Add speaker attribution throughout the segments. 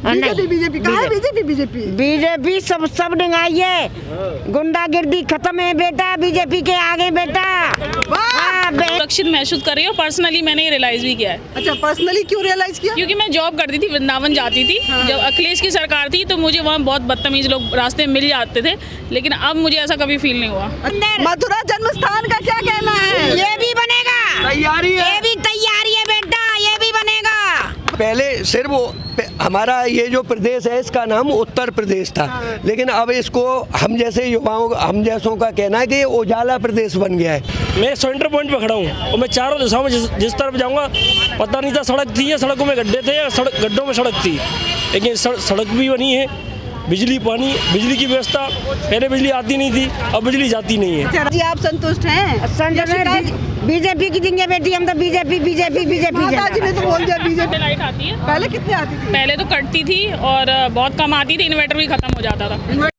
Speaker 1: BJP कहाँ है?
Speaker 2: BJP सब डिंगाई है, गुंडागिर्दी खत्म है बेटा, बीजेपी के आगे बेटा।
Speaker 3: सुरक्षित महसूस कर रही हूँ। पर्सनली मैंने ये रियलाइज भी किया है।
Speaker 1: अच्छा, पर्सनली क्यों रियलाइज किया?
Speaker 3: क्योंकि मैं जॉब करती थी, वृंदावन जाती थी। जब अखिलेश की सरकार थी तो मुझे वहाँ बहुत बदतमीज लोग रास्ते में मिल जाते थे, लेकिन अब मुझे ऐसा कभी फील नहीं हुआ।
Speaker 1: मथुरा जन्म स्थान का क्या कहना है?
Speaker 2: ये भी बनेगा,
Speaker 4: तैयारी है,
Speaker 2: ये भी तैयारी है बेटा, ये भी बनेगा।
Speaker 4: पहले सिर्फ हमारा ये जो प्रदेश है इसका नाम उत्तर प्रदेश था, लेकिन अब इसको हम जैसे युवाओं, हम जैसों का कहना है कि ये उजाला प्रदेश बन गया है।
Speaker 5: मैं सेंटर पॉइंट पे खड़ा हूँ और मैं चारों दिशाओं में जिस तरफ जाऊँगा पता नहीं था सड़क थी या सड़कों में गड्ढे थे या गड्ढों में सड़क थी, लेकिन सड़क भी बनी है, बिजली पानी, बिजली की व्यवस्था, पहले बिजली आती नहीं थी, अब बिजली जाती नहीं है।
Speaker 1: जी, आप संतुष्ट हैं?
Speaker 2: बीजेपी की देंगे बेटी, हम तो बीजेपी।
Speaker 1: माता जी ने तो बोल दिया बीजेपी।
Speaker 3: लाइट आती है,
Speaker 1: पहले कितनी आती थी?
Speaker 3: पहले तो कटती थी और बहुत कम आती थी, इन्वर्टर भी खत्म हो जाता था।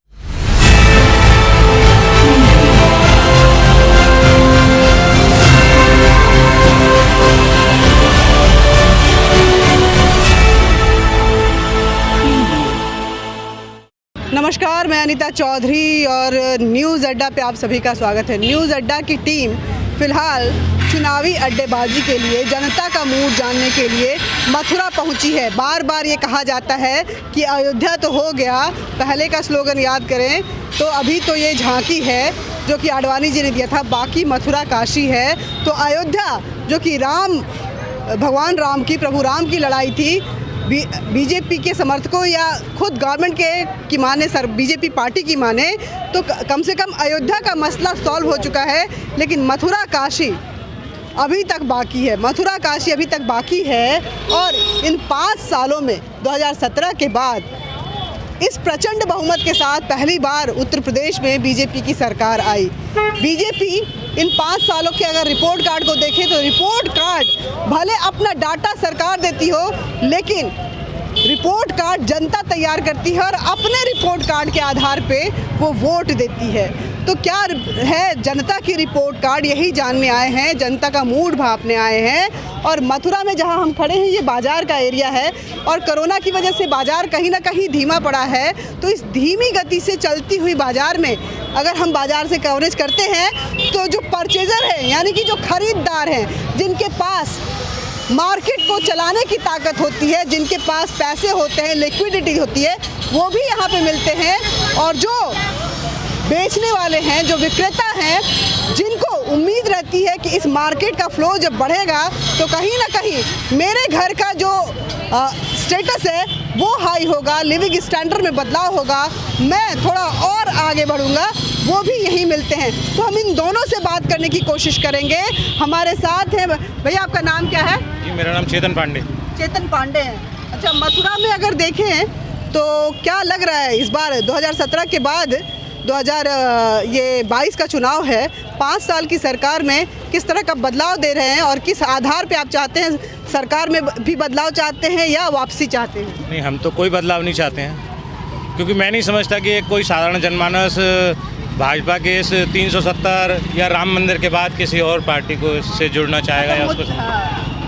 Speaker 1: नमस्कार, मैं अनीता चौधरी और न्यूज़ अड्डा पे आप सभी का स्वागत है। न्यूज़ अड्डा की टीम फिलहाल चुनावी अड्डेबाजी के लिए, जनता का मूड जानने के लिए मथुरा पहुंची है। बार बार ये कहा जाता है कि अयोध्या तो हो गया, पहले का स्लोगन याद करें तो अभी तो ये झांकी है जो कि आडवाणी जी ने दिया था, बाकी मथुरा काशी है। तो अयोध्या जो कि भगवान राम की, प्रभु राम की लड़ाई थी, बीजेपी के समर्थकों या खुद गवर्नमेंट की माने, बीजेपी पार्टी की माने तो कम से कम अयोध्या का मसला सॉल्व हो चुका है, लेकिन मथुरा काशी अभी तक बाकी है। मथुरा काशी अभी तक बाकी है और इन 5 सालों में 2017 के बाद इस प्रचंड बहुमत के साथ पहली बार उत्तर प्रदेश में बीजेपी की सरकार आई। बीजेपी इन 5 सालों के अगर रिपोर्ट कार्ड को देखें तो रिपोर्ट कार्ड भले अपना डाटा सरकार देती हो, लेकिन रिपोर्ट कार्ड जनता तैयार करती है और अपने रिपोर्ट कार्ड के आधार पे वो वोट देती है। तो क्या है जनता की रिपोर्ट कार्ड, यही जानने आए हैं, जनता का मूड भापने आए हैं। और मथुरा में जहां हम खड़े हैं ये बाज़ार का एरिया है और कोरोना की वजह से बाज़ार कहीं ना कहीं धीमा पड़ा है। तो इस धीमी गति से चलती हुई बाज़ार में अगर हम बाज़ार से कवरेज करते हैं तो जो परचेज़र हैं, यानी कि जो ख़रीदार हैं, जिनके पास मार्केट को चलाने की ताकत होती है, जिनके पास पैसे होते हैं, लिक्विडिटी होती है, वो भी यहाँ पे मिलते हैं। और जो बेचने वाले हैं, जो विक्रेता हैं, जिनको उम्मीद रहती है कि इस मार्केट का फ्लो जब बढ़ेगा तो कहीं ना कहीं मेरे घर का जो स्टेटस है वो हाई होगा, लिविंग स्टैंडर्ड में बदलाव होगा, मैं थोड़ा और आगे बढ़ूंगा, वो भी यहीं मिलते हैं। तो हम इन दोनों से बात करने की कोशिश करेंगे। हमारे साथ हैं भैया, आपका नाम क्या है?
Speaker 6: जी, मेरा नाम चेतन पांडे।
Speaker 1: चेतन पांडे हैं। अच्छा, मथुरा में अगर देखें तो क्या लग रहा है इस बार 2017 के बाद 2022 का चुनाव है, 5 साल की सरकार में किस तरह का बदलाव दे रहे हैं और किस आधार पे आप चाहते हैं, सरकार में भी बदलाव चाहते हैं या वापसी चाहते हैं?
Speaker 6: नहीं, हम तो कोई बदलाव नहीं चाहते हैं, क्योंकि मैं नहीं समझता कि कोई साधारण जनमानस भाजपा के इस 370 या राम मंदिर के बाद किसी और पार्टी को से जुड़ना चाहेगा या उसको।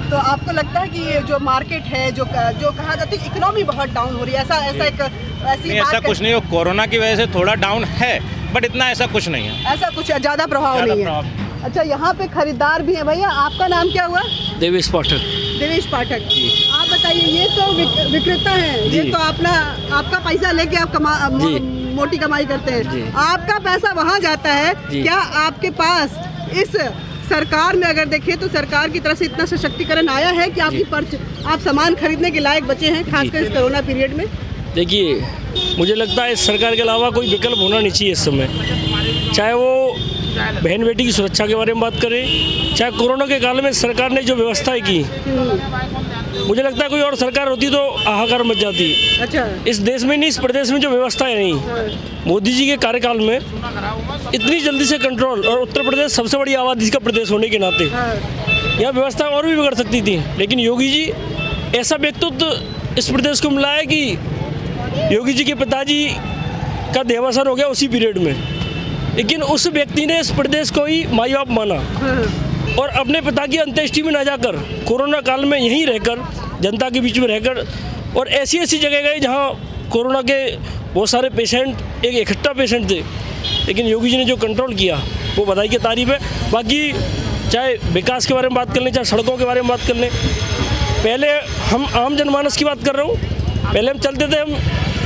Speaker 1: तो आपको लगता है कि ये जो मार्केट है, जो कहा जाता है इकोनॉमी बहुत डाउन हो रही है, ऐसा
Speaker 6: कुछ नहीं हो, कोरोना की वजह से थोड़ा डाउन है, बट इतना ऐसा कुछ नहीं है,
Speaker 1: ऐसा कुछ ज़्यादा प्रभाव नहीं है। अच्छा, यहाँ पे खरीदार भी हैं। भैया, आपका नाम क्या हुआ?
Speaker 5: देवेश पाठक।
Speaker 1: देवेश पाठक। आप बताइए, ये तो विक्रेता हैं, ये तो आपका पैसा लेके आप मोटी कमाई करते हैं, आपका पैसा वहाँ जाता है। क्या आपके पास इस सरकार में अगर देखें तो सरकार की तरफ से इतना सशक्तिकरण आया है कि आप सामान खरीदने के लायक बचे हैं, खासकर इस कोरोना पीरियड में?
Speaker 5: देखिए, मुझे लगता है इस सरकार के अलावा कोई विकल्प होना नहीं चाहिए इस समय। चाहे वो बहन बेटी की सुरक्षा के बारे में बात करें, चाहे कोरोना के काल में सरकार ने जो व्यवस्थाएं की, मुझे लगता है कोई और सरकार होती तो हाहाकार मच जाती।
Speaker 1: अच्छा।
Speaker 5: इस देश में नहीं, इस प्रदेश में जो व्यवस्थाएं नहीं, मोदी जी के कार्यकाल में इतनी जल्दी से कंट्रोल, और उत्तर प्रदेश सबसे बड़ी आबादी का प्रदेश होने के नाते यहाँ व्यवस्था और भी बिगड़ सकती थी, लेकिन योगी जी ऐसा व्यक्तित्व इस प्रदेश को मिला है कि योगी जी के पिताजी का देहावसान हो गया उसी पीरियड में, लेकिन उस व्यक्ति ने इस प्रदेश को ही माई बाप माना और अपने पिता की अंत्येष्टि में न जाकर कोरोना काल में यहीं रहकर, जनता के बीच में रहकर और ऐसी ऐसी जगह गए जहाँ कोरोना के बहुत सारे पेशेंट एक इकट्ठा पेशेंट थे, लेकिन योगी जी ने जो कंट्रोल किया वो बधाई की तारीफ है। बाकी चाहे विकास के बारे में बात कर लें, चाहे सड़कों के बारे में बात कर लें, पहले हम आम जनमानस की बात कर रहा हूँ, पहले हम चलते थे,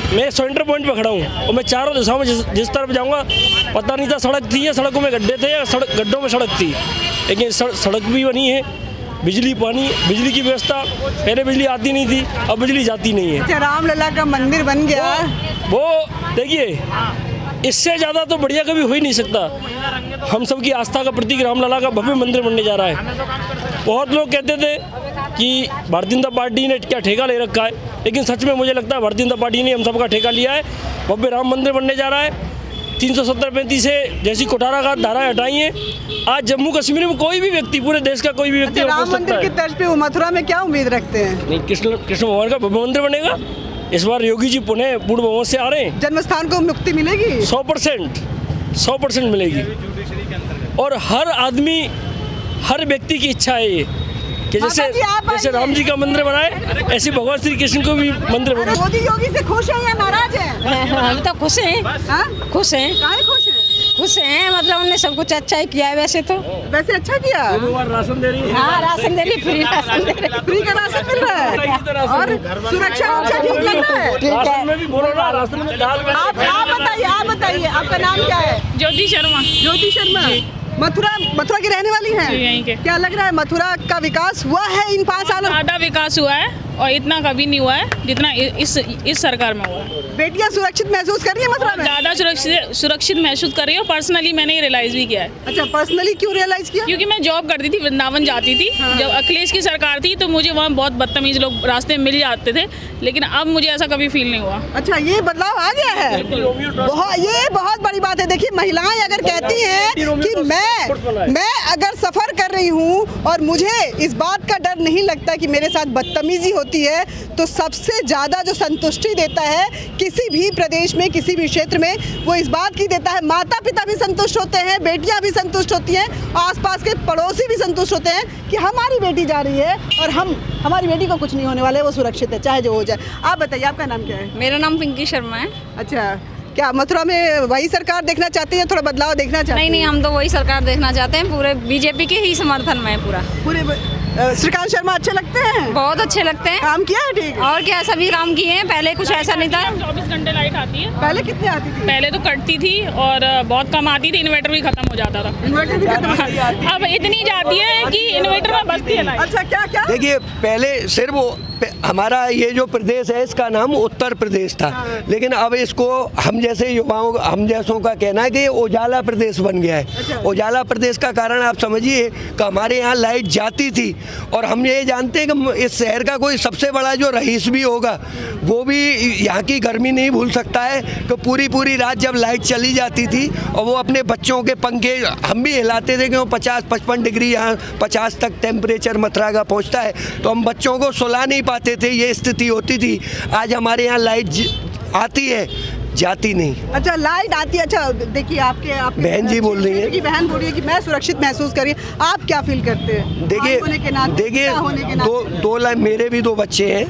Speaker 5: मैं सेंटर पॉइंट पे खड़ा हूँ और मैं चारों दिशाओं में जिस तरफ जाऊँगा पता नहीं था सड़क थी या सड़कों में गड्ढे थे या गड्ढों में सड़क थी, लेकिन सड़क भी बनी है, बिजली पानी बिजली की व्यवस्था, पहले बिजली आती नहीं थी, अब बिजली जाती नहीं है।
Speaker 1: अच्छा, रामलला का मंदिर बन गया,
Speaker 5: वो देखिए इससे ज़्यादा तो बढ़िया कभी हो ही नहीं सकता। हम सब की आस्था का प्रतीक रामलला का भव्य मंदिर बनने जा रहा है। बहुत लोग कहते थे कि भारतीय जनता पार्टी ने क्या ठेका ले रखा है, लेकिन सच में मुझे लगता है भारतीय जनता पार्टी ने हम सबका ठेका लिया है। भव्य राम मंदिर बनने जा रहा है। 370-35 से जैसी कोठाराघात धाराएं हटाई हैं, आज जम्मू कश्मीर में कोई भी व्यक्ति, पूरे देश का कोई भी व्यक्ति
Speaker 1: अच्छा, राम मंदिर की तर्ज पे वो मथुरा में क्या उम्मीद रखते हैं?
Speaker 5: नहीं, कृष्ण भगवान का भव्य मंदिर बनेगा। इस बार योगी जी पुणे पूर्ण बहुमत से आ रहे हैं।
Speaker 1: जन्म स्थान को मुक्ति मिलेगी
Speaker 5: 100% मिलेगी। और हर आदमी, हर व्यक्ति की इच्छा है ये कि जैसे राम जी का मंदिर बनाए, ऐसे भगवान श्री कृष्ण को भी मंदिर बनाए।
Speaker 1: मोदी योगी से खुश हैं या नाराज हैं?
Speaker 2: हम तो खुश हैं।
Speaker 1: हाँ?
Speaker 2: खुश हैं।
Speaker 1: काहे खुश हैं?
Speaker 2: खुश हैं, मतलब उन्होंने सब कुछ अच्छा ही किया है। वैसे तो
Speaker 1: वैसे अच्छा किया।
Speaker 5: राशन दे रही है।
Speaker 2: हाँ, राशन दे रही, फ्री राशन दे रही।
Speaker 1: फ्री का राशन मिल रहा है और सुरक्षा अच्छा ठीक लग रहा है।
Speaker 2: ठीक है।
Speaker 5: राशन में भी बोलो ना, राशन में दाल में।
Speaker 1: आप बताइए आपका नाम क्या है?
Speaker 3: ज्योति शर्मा।
Speaker 1: ज्योति शर्मा, मथुरा की रहने वाली हैं?
Speaker 3: जी, यहीं के।
Speaker 1: क्या लग रहा है मथुरा का विकास हुआ है इन 5 सालों में?
Speaker 3: ज़्यादा विकास हुआ है और इतना कभी नहीं हुआ है जितना इस सरकार में हुआ है।
Speaker 1: बेटियां सुरक्षित महसूस कर रही है मथुरा में?
Speaker 3: ज़्यादा सुरक्षित महसूस कर रही हूँ। पर्सनली मैंने ये रियलाइज़ भी किया है।
Speaker 1: अच्छा, पर्सनली क्यों रियलाइज किया?
Speaker 3: क्योंकि मैं जॉब करती थी, वृंदावन जाती थी। जब अखिलेश की सरकार थी तो मुझे वहाँ बहुत बदतमीज लोग रास्ते में मिल जाते थे, लेकिन अब मुझे ऐसा कभी फील नहीं हुआ।
Speaker 1: अच्छा, ये बदलाव आ गया है। ये बहुत बड़ी बात है। देखिए, महिलाएं अगर कहती हैं कि मैं अगर सफ़र कर रही हूँ और मुझे इस बात का डर नहीं लगता कि मेरे साथ बदतमीजी होती है, तो सबसे ज़्यादा जो संतुष्टि देता है किसी भी प्रदेश में, किसी भी क्षेत्र में, वो इस बात की देता है, माता पिता भी संतुष्ट होते हैं, बेटियां भी संतुष्ट होती हैं, आसपास के पड़ोसी भी संतुष्ट होते हैं कि हमारी बेटी जा रही है और हमारी बेटी को कुछ नहीं होने वाला है, वो सुरक्षित है, चाहे जो हो जाए। आप बताइए, आपका नाम क्या है?
Speaker 7: मेरा नाम पिंकी शर्मा है।
Speaker 1: अच्छा, क्या मथुरा में वही सरकार देखना चाहते हैं, थोड़ा बदलाव देखना चाहते हैं?
Speaker 7: नहीं, हम तो वही सरकार देखना चाहते हैं, पूरे बीजेपी के ही समर्थन में पूरा।
Speaker 1: पूरे श्रीकांत शर्मा अच्छे लगते हैं?
Speaker 7: बहुत अच्छे लगते हैं।
Speaker 1: काम किया है ठीक है?
Speaker 7: और क्या, सभी काम किए हैं। पहले कुछ ऐसा नहीं था।
Speaker 3: 24 घंटे लाइट आती है।
Speaker 1: पहले कितनी आती थी?
Speaker 3: पहले तो कटती थी और बहुत कम आती थी, इन्वर्टर भी खत्म हो जाता था।
Speaker 1: इन्वर्टर भी खत्म हो जाती है।
Speaker 3: अब इतनी जाती है कि इन्वर्टर में बचती है लाइट।
Speaker 1: अच्छा, क्या
Speaker 4: देखिए, पहले सिर्फ हमारा ये जो प्रदेश है इसका नाम उत्तर प्रदेश था, लेकिन अब इसको हम जैसे युवाओं, हम जैसों का कहना है कि उजाला प्रदेश बन गया है। उजाला प्रदेश का कारण आप समझिए कि हमारे यहाँ लाइट जाती थी और हम ये जानते हैं कि इस शहर का कोई सबसे बड़ा जो रईस भी होगा वो भी यहाँ की गर्मी नहीं भूल सकता है कि पूरी रात जब लाइट चली जाती थी और वो अपने बच्चों के पंखे हम भी हिलाते थे कि वो 50-55 डिग्री यहाँ 50 तक टेम्परेचर मथुरा का पहुँचता है, तो हम बच्चों को सुला नहीं पाते थे, ये स्थिति होती थी। आज हमारे यहाँ लाइट आती है, जाती नहीं।
Speaker 1: अच्छा, लाइट आती है। अच्छा, देखिए, आपके
Speaker 4: बहन जी बोल रही है
Speaker 1: कि बहन बोल रही है कि मैं सुरक्षित महसूस कर रही हूँ, आप क्या फील करते हैं?
Speaker 4: देखिए, दो मेरे भी 2 बच्चे हैं।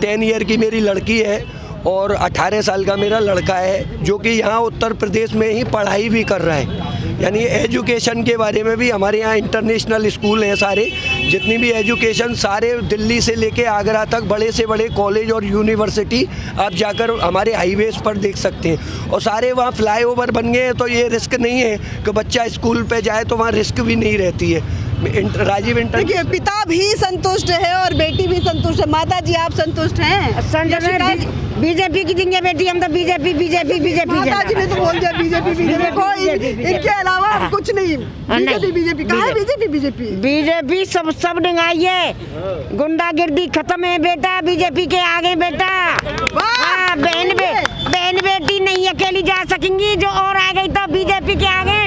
Speaker 4: 10 ईयर की मेरी लड़की है और 18 साल का मेरा लड़का है, जो कि यहाँ उत्तर प्रदेश में ही पढ़ाई भी कर रहा है। यानी एजुकेशन के बारे में भी हमारे यहाँ इंटरनेशनल स्कूल हैं सारे, जितनी भी एजुकेशन सारे दिल्ली से लेके आगरा तक बड़े से बड़े कॉलेज और यूनिवर्सिटी आप जाकर हमारे हाईवेज पर देख सकते हैं। और सारे वहाँ फ्लाईओवर बन गए हैं, तो ये रिस्क नहीं है कि बच्चा स्कूल पे जाए, तो वहाँ रिस्क भी नहीं रहती है। राजीव इंटर,
Speaker 1: देखिए, पिता भी संतुष्ट है और बेटी भी संतुष्ट है। माता जी, आप संतुष्ट हैं?
Speaker 2: बीजेपी की देंगे बेटी, हम तो बीजेपी।
Speaker 1: माता जी ने तो बोल दिया बीजेपी। कोई इनके अलावा कुछ नहीं। बीजेपी कहाँ है?
Speaker 2: बीजेपी सब डिंगाई है। गुंडागिर्दी खत्म है बेटा, बीजेपी के आगे बेटा। हाँ, बहन बेटी नहीं अकेली जा सकेंगी, जो और आ गई तो बीजेपी के आगे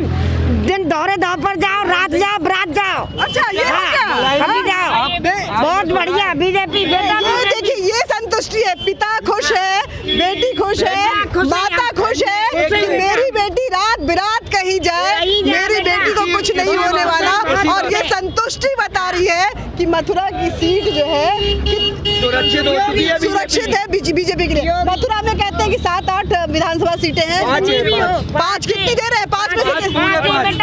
Speaker 2: दिन दौरे पर जाओ, रात जाओ, बरात जाओ।
Speaker 1: अच्छा, ये
Speaker 2: अभी जाओ, बहुत बढ़िया बीजेपी बेटा।
Speaker 1: देखिए, ये संतुष्टि है। पिता खुश है, बेटी खुश है, माता खुश है कि मेरी बेटी रात बिरात कहीं जाए, मेरी बेटी को कुछ नहीं होने वाला, और ये संतुष्ट संतुष्टि बता रही है कि मथुरा की सीट जो है
Speaker 4: सुरक्षित हो चुकी है,
Speaker 1: सुरक्षित है बीजेपी के लिए। मथुरा में कहते हैं कि 7-8 विधानसभा सीटें हैं, 5 कितनी दे रहे हैं? 5 में से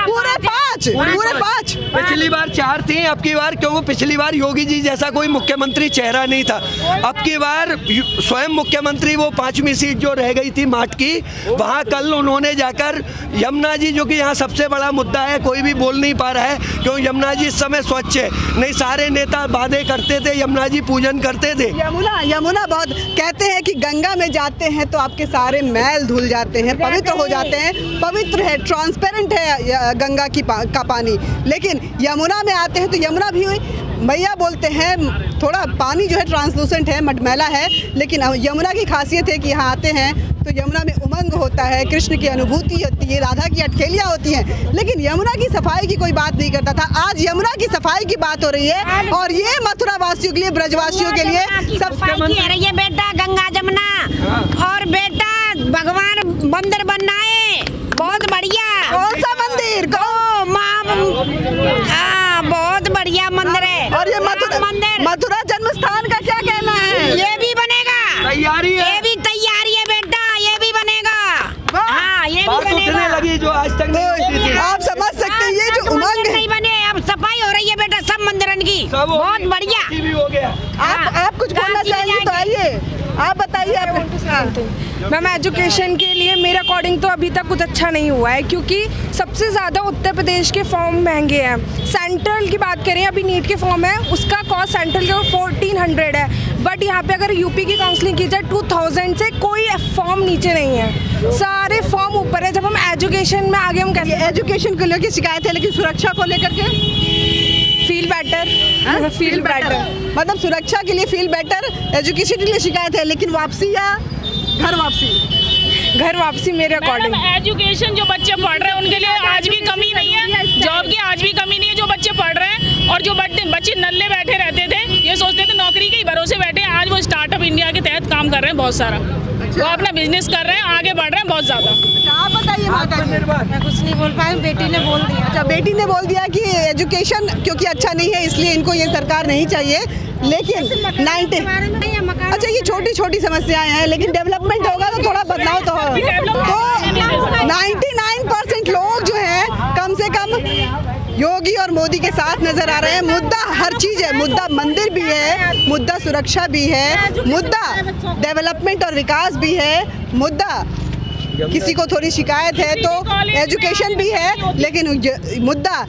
Speaker 1: पूरे 5।
Speaker 4: पिछली बार 4 थी, अब की बार क्योंकि पिछली बार योगी जी जैसा कोई मुख्यमंत्री चेहरा नहीं था, अब की बार स्वयं मुख्यमंत्री वो 5वीं सीट जो रह गई थी माट की, वहाँ कल उन्होंने जाकर यमुना जी, जो कि यहाँ सबसे बड़ा मुद्दा है, कोई भी बोल नहीं पा रहा है क्योंकि यमुना जी इस समय स्वच्छ है। नहीं, सारे नेता वादे करते थे, यमुना जी पूजन करते थे।
Speaker 1: यमुना बहुत कहते हैं कि गंगा में जाते हैं तो आपके सारे मैल धुल जाते हैं, पवित्र हो जाते हैं, पवित्र है, ट्रांसपेरेंट है गंगा का पानी। लेकिन यमुना में आते हैं तो यमुना भी मैया बोलते हैं थोड़ा पानी जो है ट्रांसलूसेंट है, मटमैला है, लेकिन यमुना की खासियत है कि यहाँ आते हैं तो यमुना में उमंग होता है, कृष्ण की अनुभूति होती है, राधा की अटखेलियाँ होती हैं। लेकिन यमुना की सफाई की कोई बात नहीं करता था, आज यमुना की सफाई की बात हो रही है और ये मथुरा वासियों के लिए, ब्रजवासियों के लिए सब
Speaker 2: कह रही है बेटा गंगा जमुना, और बेटा भगवान मंदिर बनाए, बहुत बढ़िया।
Speaker 1: कौन सा मंदिर?
Speaker 2: बहुत बढ़िया मंदिर है।
Speaker 1: और ये मथुरा जन्म स्थान का क्या कहना है?
Speaker 2: ये भी बनेगा,
Speaker 4: तैयारी है,
Speaker 2: ये भी तैयारी है बेटा, ये भी बनेगा। हाँ, ये भी बनेगा।
Speaker 4: लगी जो आज तक नहीं।
Speaker 1: आप समझ सकते हैं ये जो उमंग
Speaker 2: नहीं बने, अब सफाई हो रही है बेटा सब मंदिरन की, बहुत बढ़िया
Speaker 4: भी हो गया।
Speaker 1: आप कुछ बोलना चाहेंगे तो आइए, आप बताइए।
Speaker 8: मैम एजुकेशन के लिए मेरे अकॉर्डिंग तो अभी तक कुछ अच्छा नहीं हुआ है, क्योंकि सबसे ज़्यादा उत्तर प्रदेश के फॉर्म महंगे हैं। सेंट्रल की बात करें, अभी नीट के फॉर्म है, उसका कॉस्ट सेंट्रल का 1400 है, बट यहाँ पे अगर यूपी की काउंसलिंग की जाए 2000 से कोई फॉर्म नीचे नहीं है, सारे फॉर्म ऊपर है। जब हम एजुकेशन में आगे, हम कैसे
Speaker 1: एजुकेशन को लेकर शिकायत है, लेकिन सुरक्षा को लेकर के
Speaker 8: फील बेटर
Speaker 1: मतलब सुरक्षा के लिए फील बेटर, एजुकेशन के लिए शिकायत है, लेकिन वापसी या घर वापसी मेरे अकॉर्डिंग।
Speaker 3: एजुकेशन जो बच्चे पढ़ रहे हैं उनके लिए आज भी कमी नहीं है, जॉब की आज भी कमी नहीं है। जो बच्चे पढ़ रहे हैं और जो बच्चे नल्ले बैठे रहते थे, ये सोचते थे नौकरी के ही भरोसे बैठे हैं, आज वो स्टार्टअप इंडिया के तहत काम कर रहे हैं बहुत सारा। वो अपना बिजनेस कर रहे हैं, आगे बढ़ रहे हैं बहुत ज़्यादा।
Speaker 1: आप बताइए माता जी।
Speaker 2: मैं कुछ नहीं बोल पाई, बेटी ने बोल दिया।
Speaker 1: अच्छा, बेटी ने बोल दिया कि एजुकेशन क्योंकि अच्छा नहीं है इसलिए इनको ये सरकार नहीं चाहिए, लेकिन 90 अच्छा ये छोटी छोटी समस्याएं हैं, लेकिन डेवलपमेंट होगा तो थोड़ा बदलाव तो होगा। तो 99% लोग जो हैं कम से कम योगी और मोदी के साथ नजर आ रहे हैं। मुद्दा हर चीज है, मुद्दा मंदिर भी है, मुद्दा सुरक्षा भी है, मुद्दा डेवलपमेंट और विकास भी है, मुद्दा किसी को थोड़ी शिकायत है तो एजुकेशन भी है, लेकिन मुद्दा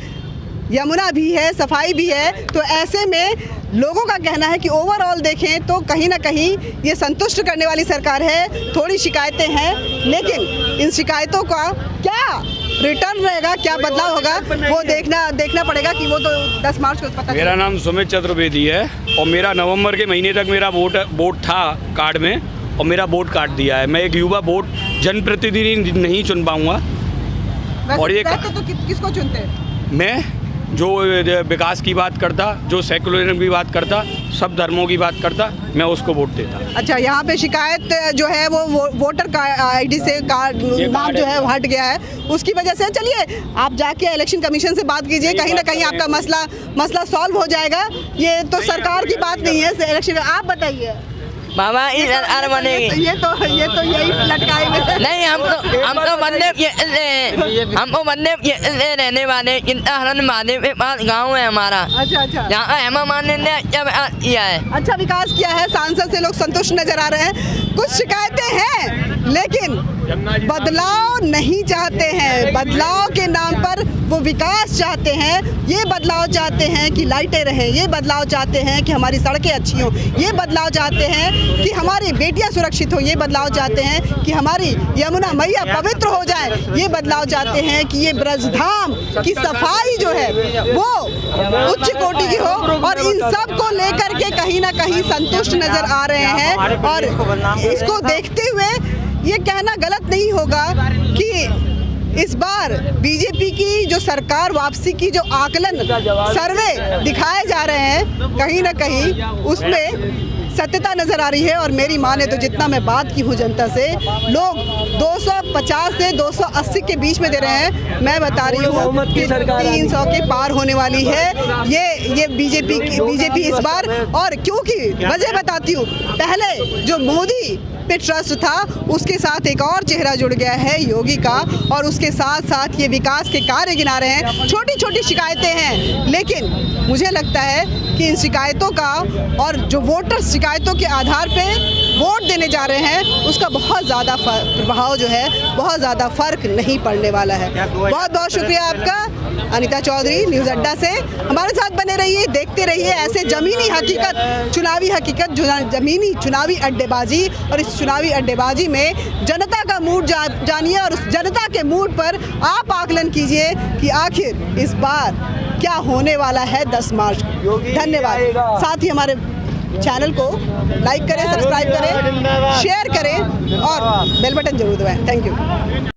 Speaker 1: यमुना भी है, सफाई भी है। तो ऐसे में लोगों का कहना है कि ओवरऑल देखें तो कहीं ना कहीं ये संतुष्ट करने वाली सरकार है। थोड़ी शिकायतें हैं, लेकिन इन शिकायतों का क्या रिटर्न रहेगा, क्या बदलाव होगा, वो देखना पड़ेगा कि वो तो 10 मार्च को पता।
Speaker 9: मेरा नाम सुमित चतुर्वेदी है और मेरा नवंबर के महीने तक मेरा वोट था कार्ड में और मेरा वोट काट दिया है। मैं एक युवा वोट जनप्रतिनिधि नहीं चुन पाऊँगा। और ये
Speaker 1: तो किसको चुनते हैं?
Speaker 9: मैं जो विकास की बात करता, जो सेकुलरिज्म की बात करता, सब धर्मों की बात करता, मैं उसको वोट देता।
Speaker 1: अच्छा, यहाँ पे शिकायत जो है वो वोटर का आईडी से कार्ड नाम जो है वो हट गया है, उसकी वजह से। चलिए आप जाके इलेक्शन कमीशन से बात कीजिए, कहीं ना कहीं आपका मसला सॉल्व हो जाएगा। ये तो सरकार की बात नहीं है इलेक्शन। आप बताइए
Speaker 10: बाबा बनेगी।
Speaker 1: ये तो यही लटकाए हुए
Speaker 10: नहीं, हम तो बंदे रहने वाले हरन महादेव के पास गाँव है हमारा।
Speaker 1: अच्छा
Speaker 10: यहाँ हेमा मालिनी ने किया है,
Speaker 1: अच्छा विकास किया है, सांसद से लोग संतुष्ट नजर आ रहे हैं। कुछ शिकायतें हैं लेकिन बदलाव नहीं चाहते हैं। बदलाव के नाम पर वो विकास चाहते हैं, ये बदलाव चाहते हैं कि लाइटें रहें, ये बदलाव चाहते हैं कि हमारी सड़कें अच्छी हों, ये बदलाव चाहते हैं कि हमारी बेटियां सुरक्षित हो, ये बदलाव चाहते हैं कि हमारी यमुना मैया पवित्र हो जाए, ये बदलाव चाहते हैं कि ये ब्रजधाम की सफाई जो है वो उच्च कोटि की हो। और इन सब को लेकर के कहीं ना कहीं संतुष्ट नजर आ रहे हैं। और इसको देखते हुए ये कहना गलत नहीं होगा कि इस बार बीजेपी की जो सरकार वापसी की जो आकलन सर्वे दिखाए जा रहे हैं, कहीं ना कहीं उसमें सत्यता नजर आ रही है। और मेरी माने तो जितना मैं बात की हूँ जनता से, लोग 250 से 280 के बीच में दे रहे हैं। मैं बता रही हूँ कि 300 के पार होने वाली है ये बीजेपी इस बार। और क्योंकि वजह बताती हूँ, पहले जो मोदी पे ट्रस्ट था उसके साथ एक और चेहरा जुड़ गया है योगी का, और उसके साथ साथ ये विकास के कार्य गिना रहे हैं। छोटी छोटी शिकायतें हैं, लेकिन मुझे लगता है कि इन शिकायतों का और जो वोटर्स शिकायतों के आधार पे वोट देने जा रहे हैं उसका बहुत ज़्यादा प्रभाव जो है, बहुत ज़्यादा फर्क नहीं पड़ने वाला है। बहुत बहुत शुक्रिया आपका अनीता चौधरी, न्यूज़ अड्डा से। हमारे साथ बने रहिए, देखते रहिए ऐसे ज़मीनी हकीकत, चुनावी हकीकत, ज़मीनी चुनावी अड्डेबाजी। और इस चुनावी अड्डेबाजी में जनता का मूड जानिए और उस जनता के मूड पर आप आकलन कीजिए कि आखिर इस बार क्या होने वाला है 10 मार्च को। धन्यवाद। साथ ही हमारे चैनल को लाइक करें, सब्सक्राइब करें, शेयर करें और बेल बटन जरूर दबाएं। Thank you.